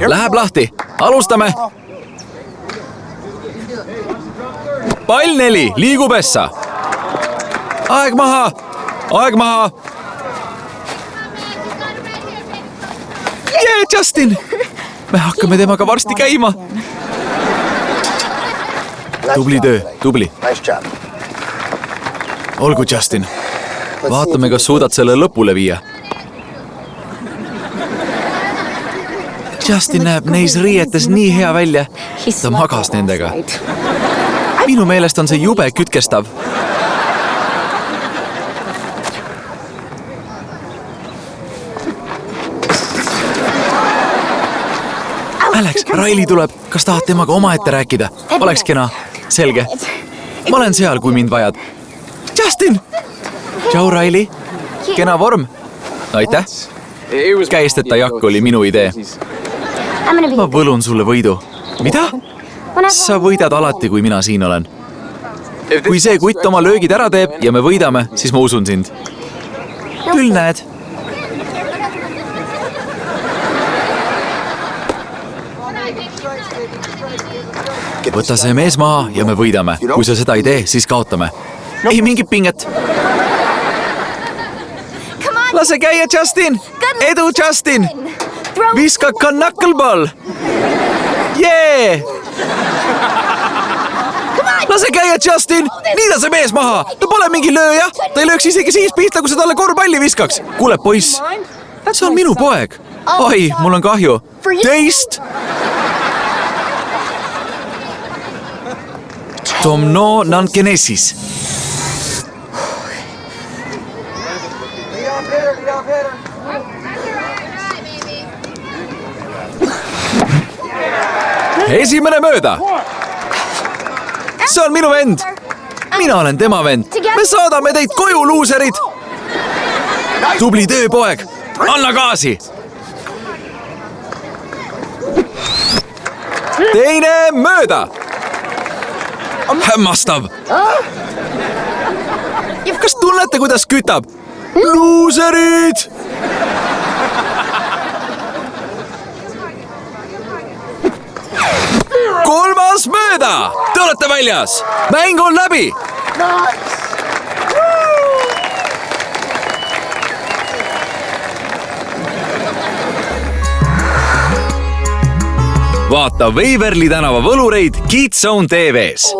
läheb lahti. Alustame. Pall 4, liigub essa. Aeg maha. Aeg maha. Jee, Justin! Me hakkame temaga varsti käima. Tubli töö, tubli. Olgu, Justin. Vaatame, kas suudad selle lõpule viia. Justin näeb neis riietes nii hea välja. Ta magas nendega. Minu meelest on see jube kütkestav. Alex, Riley tuleb. Kas tahad temaga omaette rääkida? Oleks kena. Selge. Ma olen seal, kui mind vajad. Justin! Tšau, Riley. Kena vorm. Aitäh. Käisteta jakk oli minu idee. Ma võlun sulle võidu. Mida? Sa võidad alati, kui mina siin olen. Kui see kutt oma löögid ära teeb ja me võidame, siis ma usun sind. Küll näed. Võta see mees maha ja me võidame. Kui sa seda ei tee, siis kaotame. Ei mingit pinget. Lase käia, Justin! Edu, Justin! Viska ka knuckleball! Jee! Lase käia, Justin! Niida see mees maha! Ta pole mingi lööja! Ta ei lööks isegi siis pihta, kui sa talle korvpalli viskaks! Kuule, poiss! See on minu poeg! Oi, mul on kahju! Teist! Tomno Nankenesis. Esimene mööda. See on minu vend. Mina olen tema vend. Me saadame teid koju, luuserid. Tubli töö, poeg. Anna gaasi. Teine mööda. Hämmastav. Kas tunnete, kuidas kütab? Luuserid! Kolmas mööda! Te olete väljas! Mäng on läbi! Vaata Waverly tänava võlureid Kids Zone TV-s.